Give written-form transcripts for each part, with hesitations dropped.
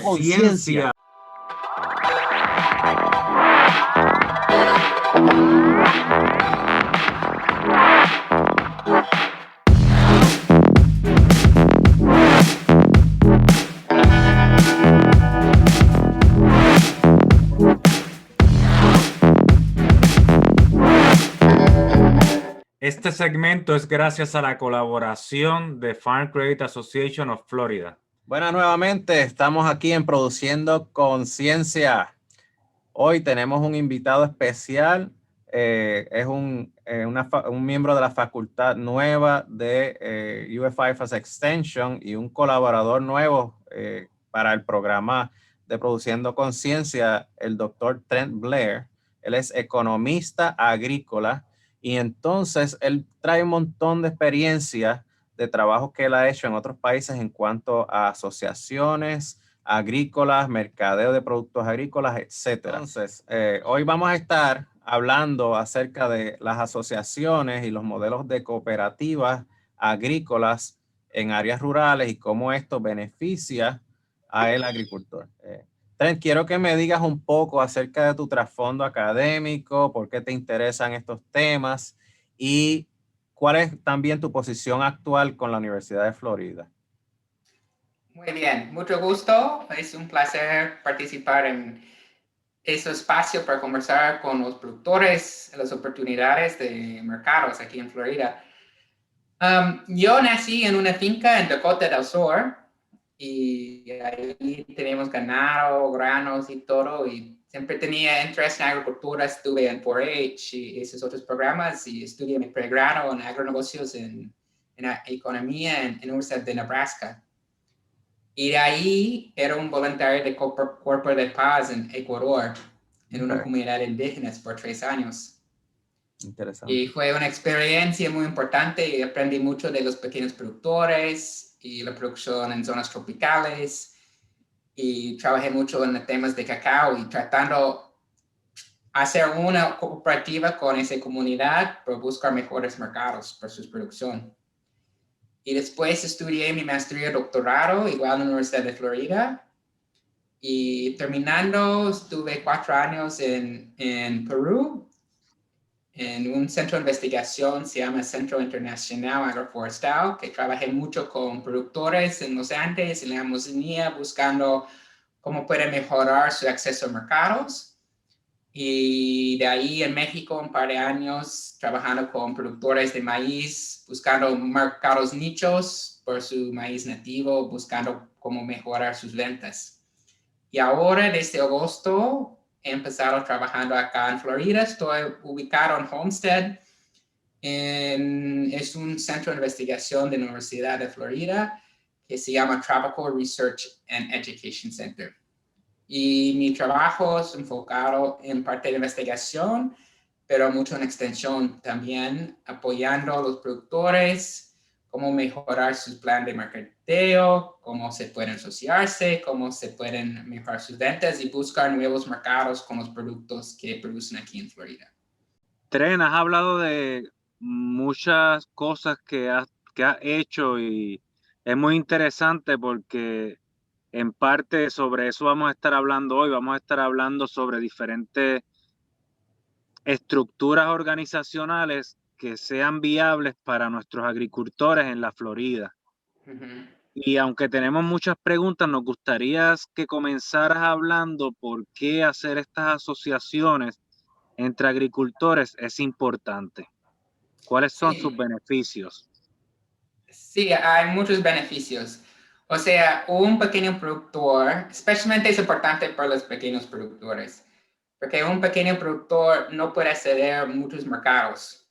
conciencia. Este segmento es gracias a la colaboración de Farm Credit Association of Florida. Bueno, nuevamente estamos aquí en Produciendo Conciencia. Hoy tenemos un invitado especial. Es un miembro de la facultad nueva de UF-IFAS Extension y un colaborador nuevo para el programa de Produciendo Conciencia, el doctor Trent Blair. Él es economista agrícola y entonces él trae un montón de experiencia de trabajo que él ha hecho en otros países en cuanto a asociaciones agrícolas, mercadeo de productos agrícolas, etcétera. Entonces, hoy vamos a estar hablando acerca de las asociaciones y los modelos de cooperativas agrícolas en áreas rurales y cómo esto beneficia al agricultor. Trent, quiero que me digas un poco acerca de tu trasfondo académico, por qué te interesan estos temas y cuál es también tu posición actual con la Universidad de Florida. Muy bien, mucho gusto. Es un placer participar en este espacio para conversar con los productores, las oportunidades de mercados aquí en Florida. Yo nací en una finca en Dakota del Sur y ahí tenemos ganado, granos y todo, y siempre tenía interés en agricultura. Estuve en 4-H y esos otros programas y estudié mi pregrado en agronegocios en economía en la Universidad de Nebraska. Y de ahí era un voluntario de Cuerpo de Paz en Ecuador, en una comunidad indígena por 3 años. Interesante. Y fue una experiencia muy importante y aprendí mucho de los pequeños productores y la producción en zonas tropicales. Y trabajé mucho en temas de cacao y tratando hacer una cooperativa con esa comunidad para buscar mejores mercados para su producción. Y después estudié mi maestría y doctorado, igual en la Universidad de Florida. Y terminando, estuve 4 años en Perú, en un centro de investigación, se llama Centro Internacional Agroforestal, que trabajé mucho con productores en los Andes, en la Amazonía, buscando cómo pueden mejorar su acceso a mercados. Y de ahí en México un par de años trabajando con productores de maíz, buscando mercados nichos por su maíz nativo, buscando cómo mejorar sus ventas. Y ahora desde agosto he empezado trabajando acá en Florida. Estoy ubicado en Homestead. Es un centro de investigación de la Universidad de Florida que se llama Tropical Research and Education Center. Y mi trabajo es enfocado en parte de investigación, pero mucho en extensión también, apoyando a los productores, cómo mejorar su plan de mercadeo, cómo se pueden asociarse, cómo se pueden mejorar sus ventas y buscar nuevos mercados con los productos que producen aquí en Florida. Tren, has hablado de muchas cosas que has hecho y es muy interesante porque en parte sobre eso vamos a estar hablando hoy. Vamos a estar hablando sobre diferentes estructuras organizacionales que sean viables para nuestros agricultores en la Florida. Y aunque tenemos muchas preguntas, nos gustaría que comenzaras hablando por qué hacer estas asociaciones entre agricultores es importante. ¿Cuáles son sus beneficios? Sí, hay muchos beneficios. O sea, un pequeño productor, especialmente es importante para los pequeños productores, porque un pequeño productor no puede acceder a muchos mercados.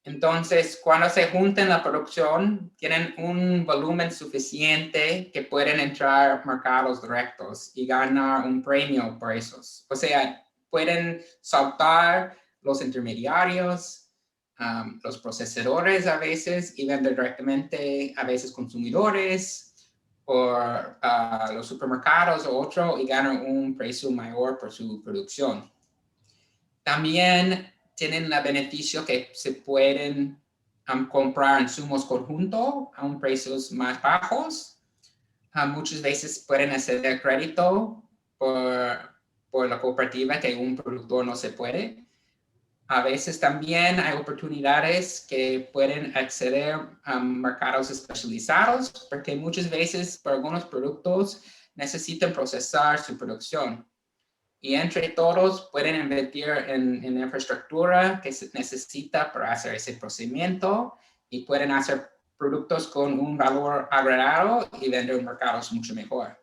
Entonces, cuando se juntan la producción, tienen un volumen suficiente que pueden entrar a mercados directos y ganar un premio por esos. O sea, pueden saltar los intermediarios, los procesadores a veces y vender directamente a veces consumidores o los supermercados o otro y ganan un precio mayor por su producción. También tienen el beneficio que se pueden comprar insumos conjuntos a precios más bajos. muchas veces pueden acceder a crédito por la cooperativa que un productor no se puede. A veces también hay oportunidades que pueden acceder a mercados especializados, porque muchas veces para algunos productos necesitan procesar su producción. Y entre todos pueden invertir en infraestructura que se necesita para hacer ese procedimiento y pueden hacer productos con un valor agregado y vender en mercados mucho mejor.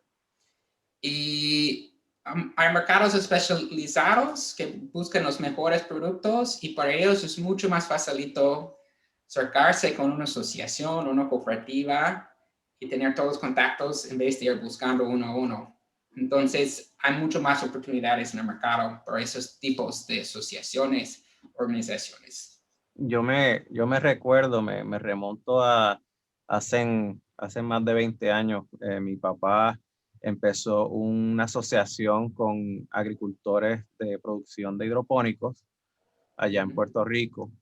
Y hay mercados especializados que buscan los mejores productos y para ellos es mucho más facilito acercarse con una asociación, una cooperativa y tener todos los contactos en vez de ir buscando uno a uno. Entonces, hay mucho más oportunidades en el mercado para esos tipos de asociaciones, organizaciones. Yo me recuerdo, me remonto a hace más de 20 años. Mi papá empezó una asociación con agricultores de producción de hidropónicos allá en Puerto Rico.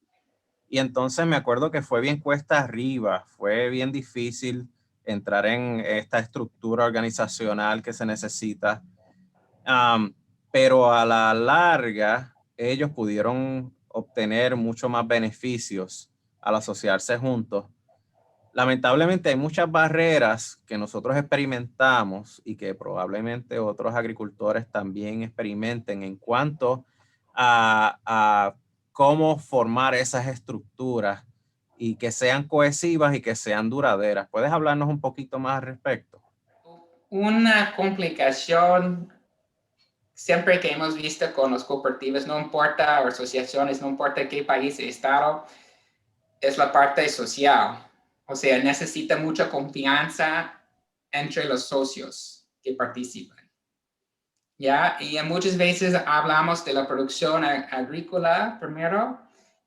Y entonces me acuerdo que fue bien cuesta arriba, fue bien difícil entrar en esta estructura organizacional que se necesita. Pero a la larga, ellos pudieron obtener mucho más beneficios al asociarse juntos. Lamentablemente hay muchas barreras que nosotros experimentamos y que probablemente otros agricultores también experimenten en cuanto a cómo formar esas estructuras y que sean cohesivas y que sean duraderas. ¿Puedes hablarnos un poquito más al respecto? Una complicación siempre que hemos visto con los cooperativas, no importa, o asociaciones, no importa qué país o estado, es la parte social. O sea, necesita mucha confianza entre los socios que participan. ¿Ya? Y muchas veces hablamos de la producción agrícola primero,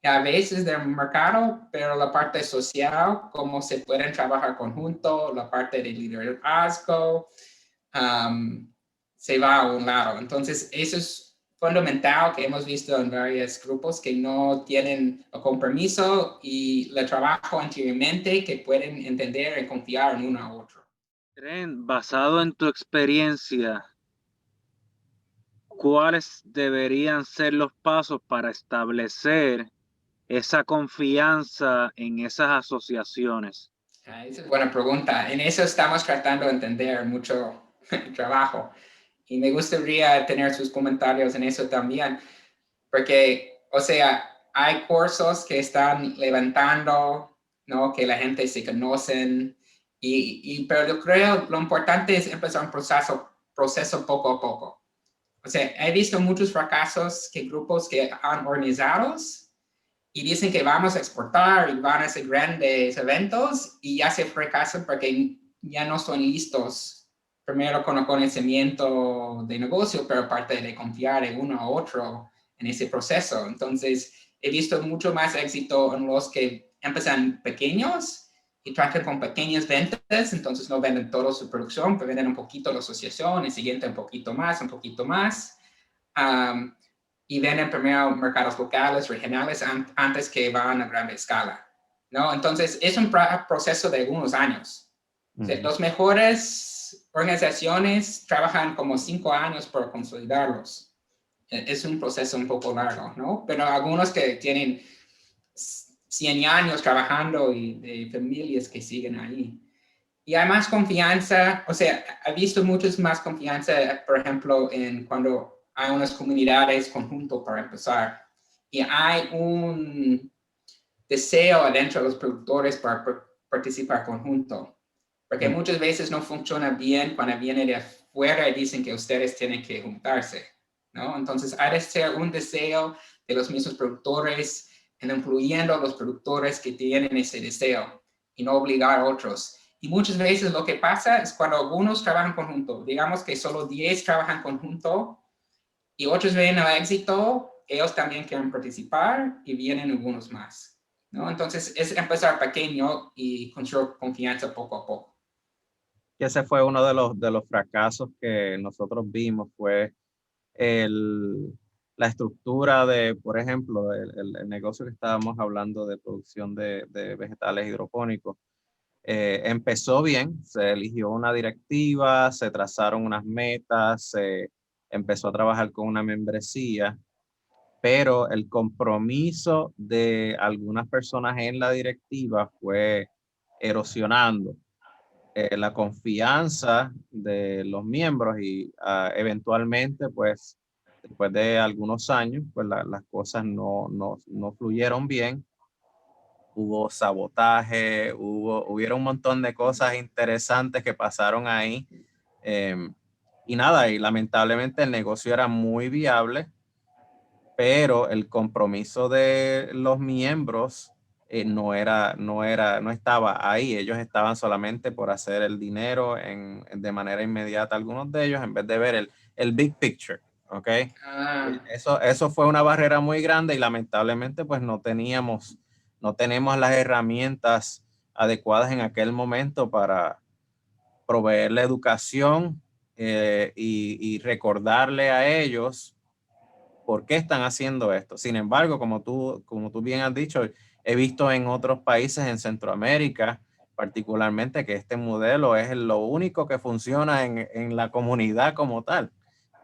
y a veces del mercado, pero la parte social, cómo se pueden trabajar conjunto, la parte de liderazgo, se va a un lado. Entonces, eso es fundamental que hemos visto en varios grupos que no tienen el compromiso y el trabajo anteriormente que pueden entender y confiar en uno a otro. Basado en tu experiencia, ¿cuáles deberían ser los pasos para establecer esa confianza en esas asociaciones? Esa es buena pregunta. En eso estamos tratando de entender mucho trabajo. Y me gustaría tener sus comentarios en eso también, porque, o sea, hay cursos que están levantando, ¿no? Que la gente se conocen, pero yo creo lo importante es empezar un proceso poco a poco. O sea, he visto muchos fracasos que grupos que han organizados y dicen que vamos a exportar y van a hacer grandes eventos y ya se fracasan porque ya no son listos, primero con el conocimiento de negocio, pero aparte de confiar en uno a otro en ese proceso. Entonces, he visto mucho más éxito en los que empiezan pequeños y tratan con pequeñas ventas, entonces no venden toda su producción, pero venden un poquito la asociación, el siguiente un poquito más, y venden primero mercados locales, regionales, antes que van a gran escala, ¿no? Entonces, es un proceso de algunos años. O sea, los mejores organizaciones trabajan como 5 años para consolidarlos. Es un proceso un poco largo, ¿no? Pero algunos que tienen 100 años trabajando y de familias que siguen ahí. Y hay más confianza, o sea, he visto muchos más confianza, por ejemplo, en cuando hay unas comunidades conjunto para empezar y hay un deseo adentro de los productores para participar conjunto. Porque muchas veces no funciona bien cuando viene de afuera y dicen que ustedes tienen que juntarse, ¿no? Entonces, hay de ser un deseo de los mismos productores, incluyendo a los productores que tienen ese deseo y no obligar a otros. Y muchas veces lo que pasa es cuando algunos trabajan conjunto, digamos que solo 10 trabajan conjunto y otros ven el éxito, ellos también quieren participar y vienen algunos más, ¿no? Entonces, es empezar pequeño y construir confianza poco a poco. Y ese fue uno de los fracasos que nosotros vimos, fue la estructura de, por ejemplo, el negocio que estábamos hablando de producción de vegetales hidropónicos. Empezó bien, se eligió una directiva, se trazaron unas metas, se empezó a trabajar con una membresía, pero el compromiso de algunas personas en la directiva fue erosionando la confianza de los miembros y eventualmente, pues, después de algunos años, pues las cosas no fluyeron bien. Hubo sabotaje, hubieron un montón de cosas interesantes que pasaron ahí. Y nada, y lamentablemente el negocio era muy viable, pero el compromiso de los miembros no estaba ahí. Ellos estaban solamente por hacer el dinero de manera inmediata, algunos de ellos, en vez de ver el big picture. ¿Ok? Eso fue una barrera muy grande y lamentablemente pues no tenemos las herramientas adecuadas en aquel momento para proveer la educación y recordarle a ellos por qué están haciendo esto. Sin embargo, como tú bien has dicho, he visto en otros países en Centroamérica, particularmente, que este modelo es lo único que funciona en la comunidad como tal.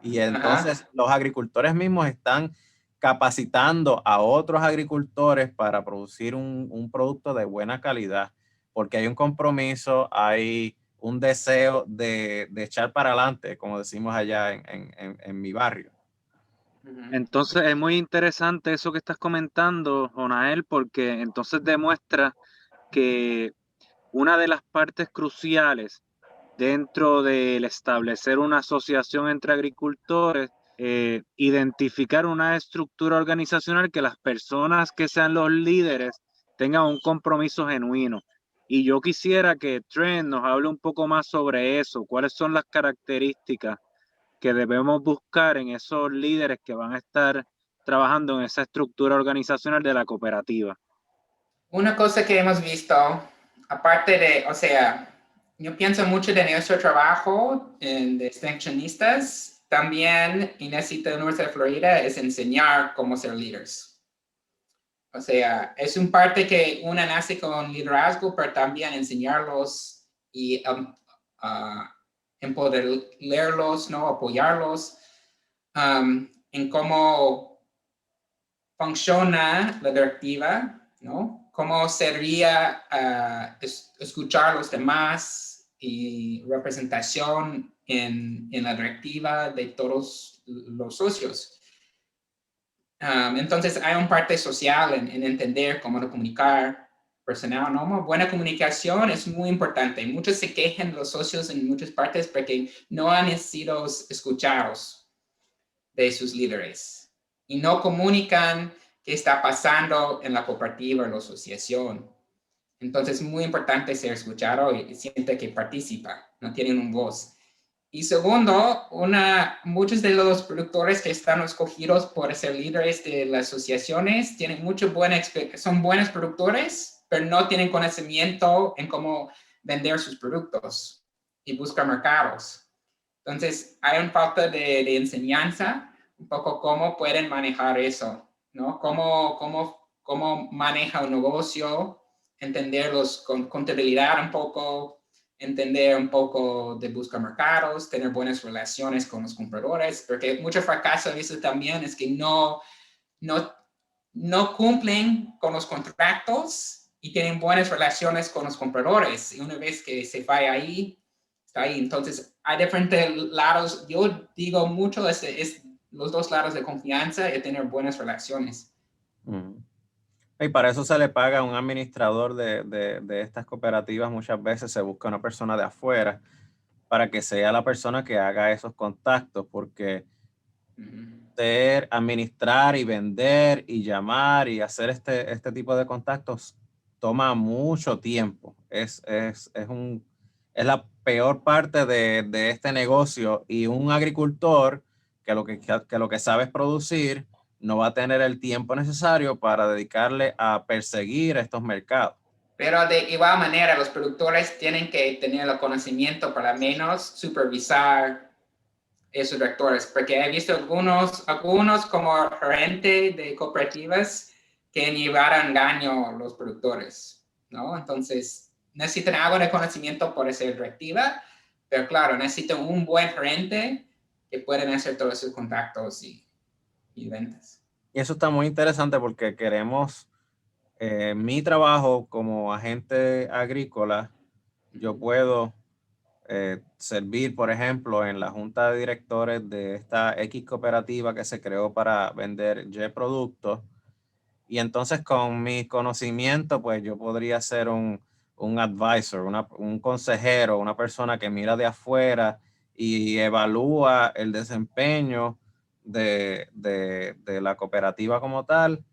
Y entonces los agricultores mismos están capacitando a otros agricultores para producir un producto de buena calidad, porque hay un compromiso, hay un deseo de echar para adelante, como decimos allá en mi barrio. Entonces es muy interesante eso que estás comentando, Jonael, porque entonces demuestra que una de las partes cruciales dentro del establecer una asociación entre agricultores, identificar una estructura organizacional que las personas que sean los líderes tengan un compromiso genuino. Y yo quisiera que Trent nos hable un poco más sobre eso, cuáles son las características que debemos buscar en esos líderes que van a estar trabajando en esa estructura organizacional de la cooperativa. Una cosa que hemos visto, aparte de, o sea, yo pienso mucho de nuestro trabajo de extensionistas, también INESI de la Universidad de Florida es enseñar cómo ser líderes. O sea, es un parte que una nace con liderazgo, pero también enseñarlos y empoderarlos, ¿no? Apoyarlos en cómo funciona la directiva, ¿no? Cómo sería escuchar a los demás y representación en la directiva de todos los socios. Entonces hay un parte social en entender cómo comunicar personal, ¿no? Buena comunicación es muy importante. Muchos se quejan los socios en muchas partes porque no han sido escuchados de sus líderes y no comunican qué está pasando en la cooperativa o la asociación. Entonces es muy importante ser escuchado y siente que participa, no tienen un voz. Y segundo, muchos de los productores que están escogidos por ser líderes de las asociaciones tienen son buenos productores, pero no tienen conocimiento en cómo vender sus productos y buscar mercados. Entonces, hay una falta de enseñanza, un poco cómo pueden manejar eso, ¿no? Cómo maneja un negocio, entenderlos con contabilidad un poco, entender un poco de buscar mercados, tener buenas relaciones con los compradores, porque mucho fracaso a veces también es que no cumplen con los contratos y tienen buenas relaciones con los compradores. Y una vez que se falla ahí, está ahí. Entonces, hay diferentes lados. Yo digo mucho, es los dos lados de confianza y tener buenas relaciones. Y para eso se le paga a un administrador de estas cooperativas. Muchas veces se busca una persona de afuera para que sea la persona que haga esos contactos, porque administrar y vender y llamar y hacer este tipo de contactos toma mucho tiempo. Es la peor parte de este negocio, y un agricultor que lo que sabe es producir no va a tener el tiempo necesario para dedicarle a perseguir estos mercados. Pero de igual manera, los productores tienen que tener el conocimiento para menos supervisar esos directores, porque he visto algunos como gerente de cooperativas que llevaron engaño a los productores, ¿no? Entonces, necesitan algo de conocimiento por ser directiva, pero claro, necesitan un buen gerente que pueden hacer todos sus contactos y ventas. Y eso está muy interesante porque queremos, mi trabajo como agente agrícola, yo puedo servir, por ejemplo, en la junta de directores de esta X cooperativa que se creó para vender Y productos. Y entonces con mi conocimiento, pues yo podría ser un advisor, un consejero, una persona que mira de afuera y evalúa el desempeño de la cooperativa como tal.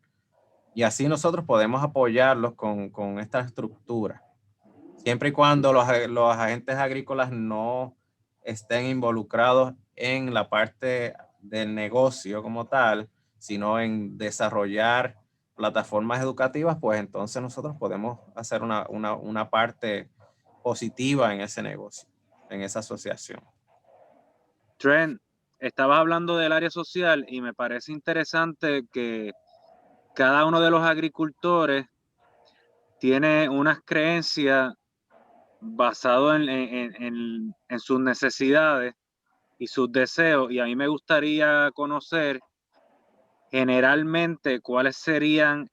Y así nosotros podemos apoyarlos con esta estructura. Siempre y cuando los agentes agrícolas no estén involucrados en la parte del negocio como tal, sino en desarrollar plataformas educativas, pues entonces nosotros podemos hacer una parte positiva en ese negocio, en esa asociación. Trent, estabas hablando del área social y me parece interesante que cada uno de los agricultores tiene unas creencias basadas en sus necesidades y sus deseos, y a mí me gustaría conocer generalmente cuáles serían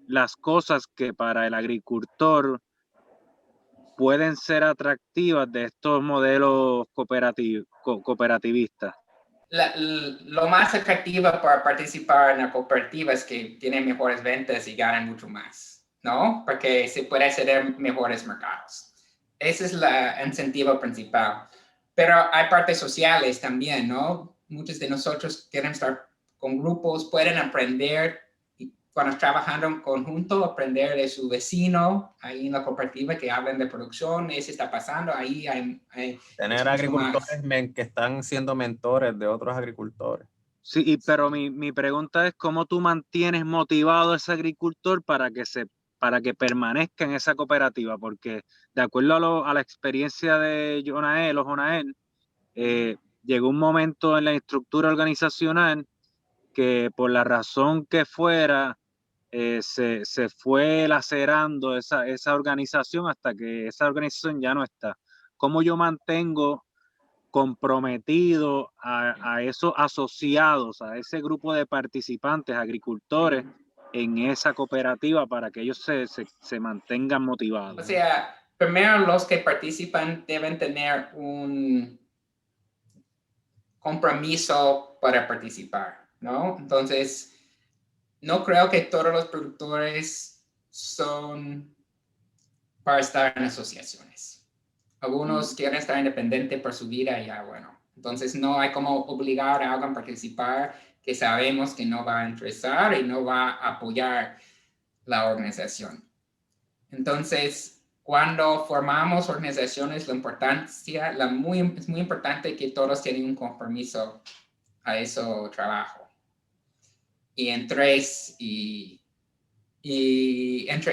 las cosas que para el agricultor pueden ser atractivas de estos modelos cooperativistas. Lo más atractivo para participar en la cooperativa es que tienen mejores ventas y ganan mucho más, ¿no? Porque se puede acceder a mejores mercados. Ese es el incentivo principal. Pero hay partes sociales también, ¿no? Muchos de nosotros quieren estar con grupos, pueden aprender, cuando trabajando en conjunto, aprender de su vecino ahí en la cooperativa que hablan de producción, eso está pasando, ahí hay tener agricultores que están siendo mentores de otros agricultores. Sí, pero mi pregunta es cómo tú mantienes motivado a ese agricultor para que permanezca en esa cooperativa, porque de acuerdo a la experiencia de Jonael, llegó un momento en la estructura organizacional que por la razón que fuera, se fue lacerando esa organización hasta que esa organización ya no está. ¿Cómo yo mantengo comprometido a esos asociados, a ese grupo de participantes, agricultores, en esa cooperativa para que ellos se mantengan motivados? O sea, primero los que participan deben tener un compromiso para participar, ¿no? Entonces, no creo que todos los productores son para estar en asociaciones. Algunos quieren estar independientes por su vida y ya, bueno. Entonces, no hay como obligar a alguien a participar que sabemos que no va a interesar y no va a apoyar la organización. Entonces, cuando formamos organizaciones, es muy importante que todos tienen un compromiso a ese trabajo. Y entre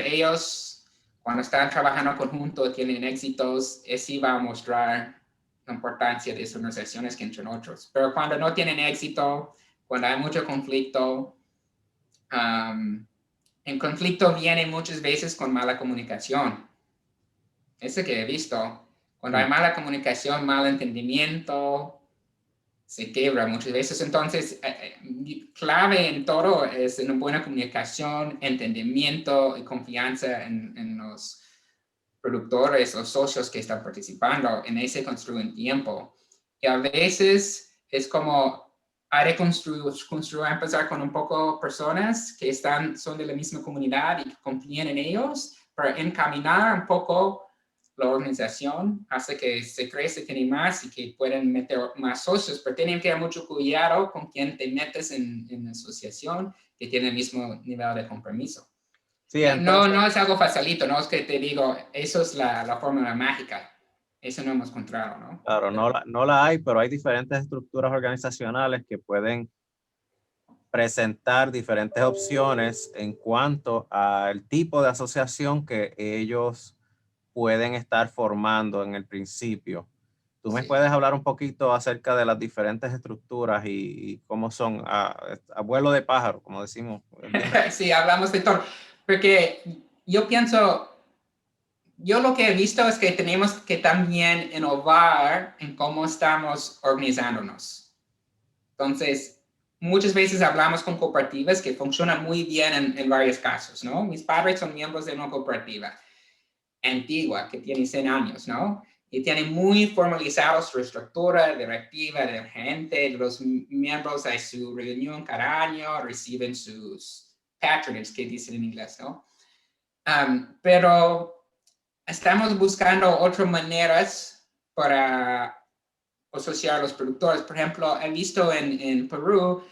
ellos, cuando están trabajando conjunto, tienen éxitos, eso va a mostrar la importancia de sus organizaciones que entre otros. Pero cuando no tienen éxito, cuando hay mucho conflicto, el conflicto viene muchas veces con mala comunicación. Eso que he visto. Cuando hay mala comunicación, mal entendimiento, se quebra muchas veces. Entonces, clave en todo es una buena comunicación, entendimiento y confianza en los productores o socios que están participando. En ese construyen tiempo. Y a veces es como hay que empezar con un poco personas que son de la misma comunidad y que confían en ellos para encaminar un poco la organización hasta que se crece, tiene más y que pueden meter más socios, pero tienen que tener mucho cuidado con quién te metes en la asociación que tiene el mismo nivel de compromiso. Sí, entonces, no es algo facilito, no es que te digo, eso es la fórmula mágica. Eso no hemos encontrado, ¿no? Claro, no la hay, pero hay diferentes estructuras organizacionales que pueden presentar diferentes opciones en cuanto al tipo de asociación que ellos pueden estar formando en el principio. ¿Tú me puedes hablar un poquito acerca de las diferentes estructuras y cómo son a vuelo de pájaro, como decimos? Sí, hablamos de todo. Porque yo pienso, yo lo que he visto es que tenemos que también innovar en cómo estamos organizándonos. Entonces, muchas veces hablamos con cooperativas que funcionan muy bien en varios casos, ¿no? Mis padres son miembros de una cooperativa antigua que tiene 100 años, ¿no? Y tiene muy formalizado su estructura directiva del gerente, los miembros de su reunión cada año, reciben sus patronage, que dicen en inglés, ¿no? Pero estamos buscando otras maneras para asociar a los productores. Por ejemplo, he visto en Perú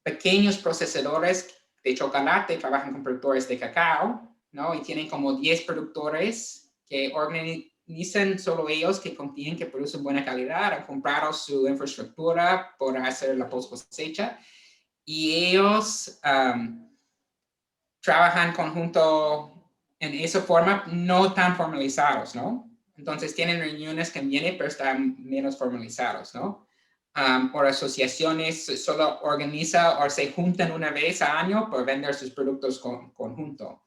pequeños procesadores de chocolate trabajan con productores de cacao, ¿no? Y tienen como 10 productores que organizan solo ellos que confían que producen buena calidad, han comprado su infraestructura por hacer la post cosecha y ellos trabajan conjunto en esa forma no tan formalizados, ¿no? Entonces tienen reuniones que vienen, pero están menos formalizados, ¿no? Por asociaciones solo organiza o se juntan una vez al año por vender sus productos conjunto.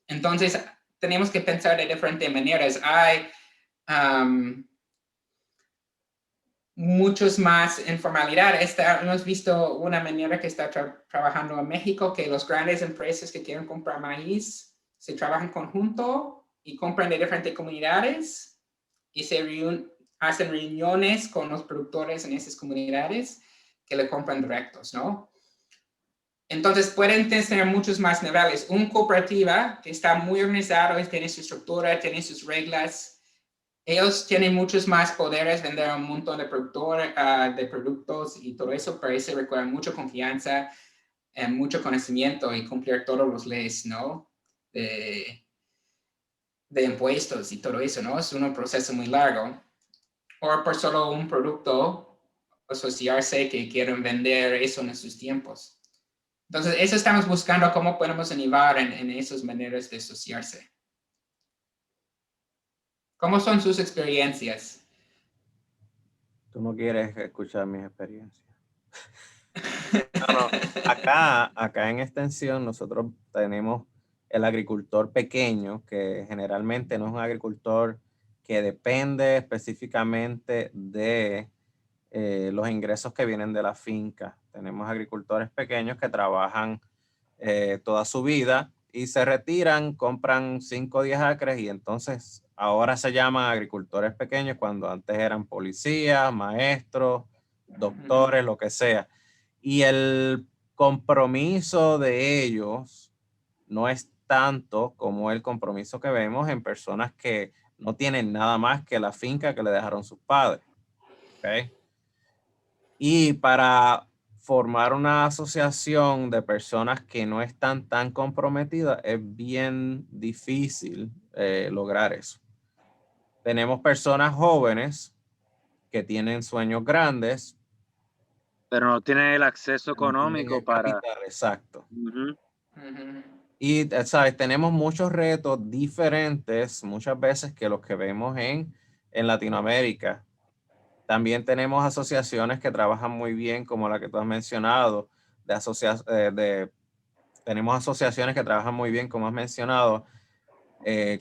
Entonces tenemos que pensar de diferentes maneras. Hay muchos más informalidad. Hemos visto una manera que está trabajando en México, que las grandes empresas que quieren comprar maíz se trabajan conjunto y compran de diferentes comunidades y hacen reuniones con los productores en esas comunidades que le compran directos, ¿no? Entonces pueden tener muchos más niveles. Una cooperativa que está muy organizada, tiene su estructura, tiene sus reglas. Ellos tienen muchos más poderes, vender un montón de productos y todo eso, pero eso requiere mucha confianza, mucho conocimiento y cumplir todos los leyes, ¿no? De impuestos y todo eso, ¿no? Es un proceso muy largo. O por solo un producto, asociarse que quieren vender eso en sus tiempos. Entonces, eso estamos buscando, cómo podemos innovar en esas maneras de asociarse. ¿Cómo son sus experiencias? Tú no quieres escuchar mis experiencias. No. Acá en extensión nosotros tenemos el agricultor pequeño, que generalmente no es un agricultor que depende específicamente de los ingresos que vienen de la finca. Tenemos agricultores pequeños que trabajan toda su vida y se retiran, compran 5 o 10 acres y entonces ahora se llaman agricultores pequeños cuando antes eran policías, maestros, doctores, lo que sea. Y el compromiso de ellos no es tanto como el compromiso que vemos en personas que no tienen nada más que la finca que le dejaron sus padres. ¿Okay? Y para formar una asociación de personas que no están tan comprometidas es bien difícil lograr eso. Tenemos personas jóvenes que tienen sueños grandes, pero no tienen el acceso no tienen económico el para... capital, exacto. Uh-huh. Y, ¿sabes? Tenemos muchos retos diferentes muchas veces que los que vemos en Latinoamérica. También tenemos asociaciones que trabajan muy bien, como la que tú has mencionado. Tenemos asociaciones que trabajan muy bien, como has mencionado,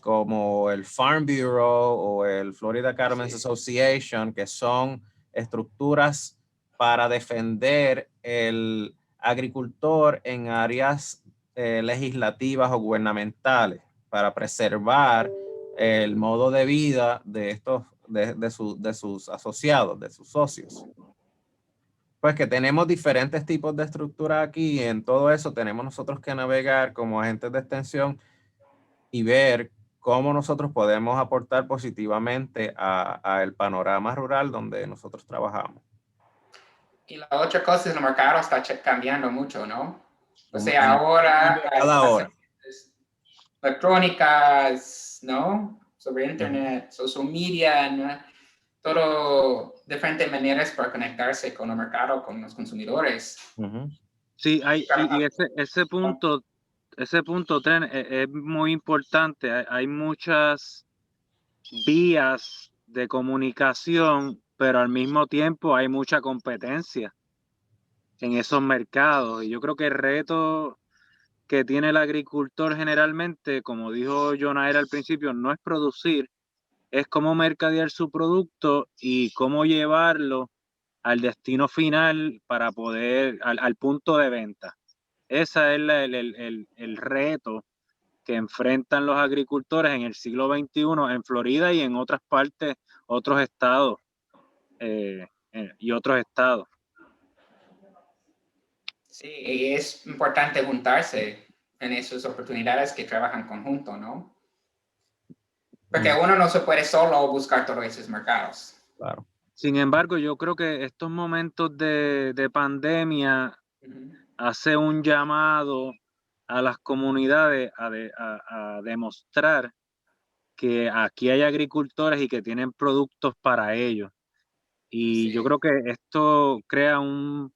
como el Farm Bureau o el Florida Cattlemen's Association, que son estructuras para defender el agricultor en áreas legislativas o gubernamentales, para preservar el modo de vida de estos, de sus asociados, de sus socios. Pues que tenemos diferentes tipos de estructura aquí y en todo eso tenemos nosotros que navegar como agentes de extensión y ver cómo nosotros podemos aportar positivamente a el panorama rural donde nosotros trabajamos. Y la otra cosa es el mercado está cambiando mucho, ¿no? O sea, ahora cada hora. Electrónicas, ¿no? Sobre internet, social media, ¿no? Todo diferentes maneras para conectarse con el mercado, con los consumidores. Sí, y ese punto, Tren, es muy importante. Hay muchas vías de comunicación, pero al mismo tiempo hay mucha competencia en esos mercados. Y yo creo que el reto que tiene el agricultor generalmente, como dijo Jonaer al principio, no es producir, es cómo mercadear su producto y cómo llevarlo al destino final para poder, al punto de venta. Ese es el reto que enfrentan los agricultores en el siglo XXI en Florida y en otras partes, otros estados y otros estados. Sí, y es importante juntarse en esas oportunidades que trabajan conjunto, ¿no? Porque uno no se puede solo buscar todos esos mercados. Claro. Sin embargo, yo creo que estos momentos de pandemia hace un llamado a las comunidades a demostrar que aquí hay agricultores y que tienen productos para ellos. Y yo creo que esto crea una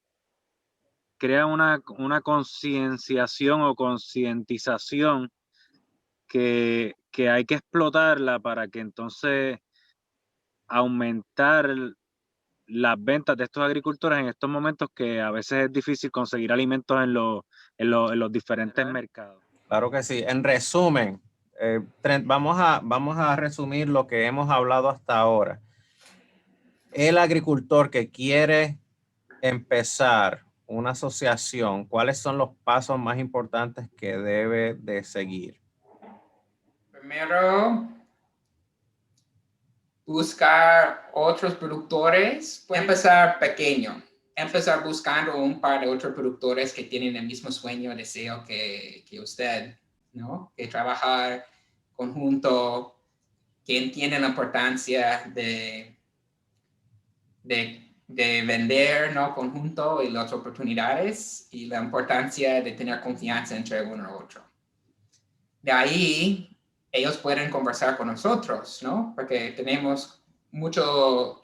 concienciación o concientización que hay que explotarla para que entonces aumentar las ventas de estos agricultores en estos momentos que a veces es difícil conseguir alimentos en los diferentes mercados. Claro que sí. En resumen, Trent, vamos a resumir lo que hemos hablado hasta ahora. El agricultor que quiere empezar una asociación, ¿cuáles son los pasos más importantes que debe de seguir? Primero, buscar otros productores. Empezar pequeño. Empezar buscando un par de otros productores que tienen el mismo sueño, deseo que usted, ¿no? Que trabajar conjunto, que entienden la importancia de vender, ¿no? Conjunto y las oportunidades y la importancia de tener confianza entre uno y otro. De ahí, ellos pueden conversar con nosotros, ¿no? Porque tenemos mucha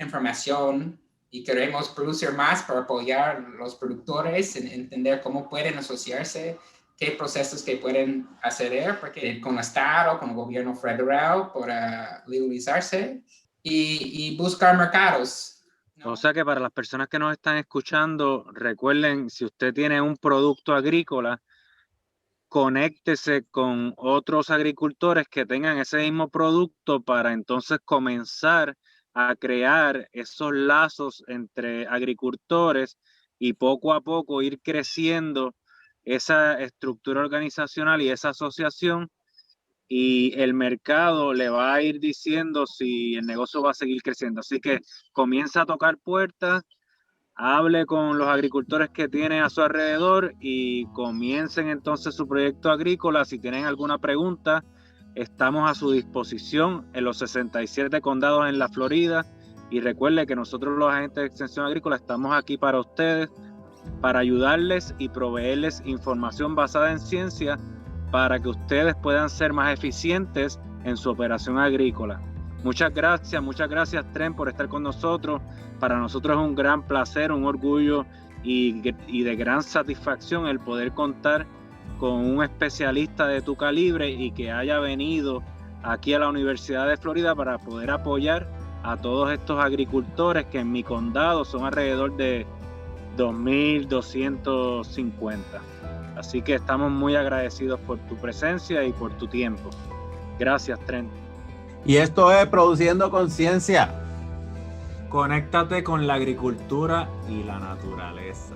información y queremos producir más para apoyar a los productores, en entender cómo pueden asociarse, qué procesos que pueden hacer, porque con el Estado, con el gobierno federal, para legalizarse y buscar mercados. ¿No? O sea que para las personas que nos están escuchando, recuerden, si usted tiene un producto agrícola, conéctese con otros agricultores que tengan ese mismo producto para entonces comenzar a crear esos lazos entre agricultores y poco a poco ir creciendo esa estructura organizacional y esa asociación, y el mercado le va a ir diciendo si el negocio va a seguir creciendo. Así que comienza a tocar puertas, hable con los agricultores que tiene a su alrededor y comiencen entonces su proyecto agrícola. Si tienen alguna pregunta, estamos a su disposición en los 67 condados en la Florida. Y recuerde que nosotros los agentes de extensión agrícola estamos aquí para ustedes, para ayudarles y proveerles información basada en ciencia para que ustedes puedan ser más eficientes en su operación agrícola. Muchas gracias Trent por estar con nosotros. Para nosotros es un gran placer, un orgullo y de gran satisfacción el poder contar con un especialista de tu calibre y que haya venido aquí a la Universidad de Florida para poder apoyar a todos estos agricultores que en mi condado son alrededor de 2.250. Así que estamos muy agradecidos por tu presencia y por tu tiempo. Gracias, Trent. Y esto es Produciendo Conciencia. Conéctate con la agricultura y la naturaleza.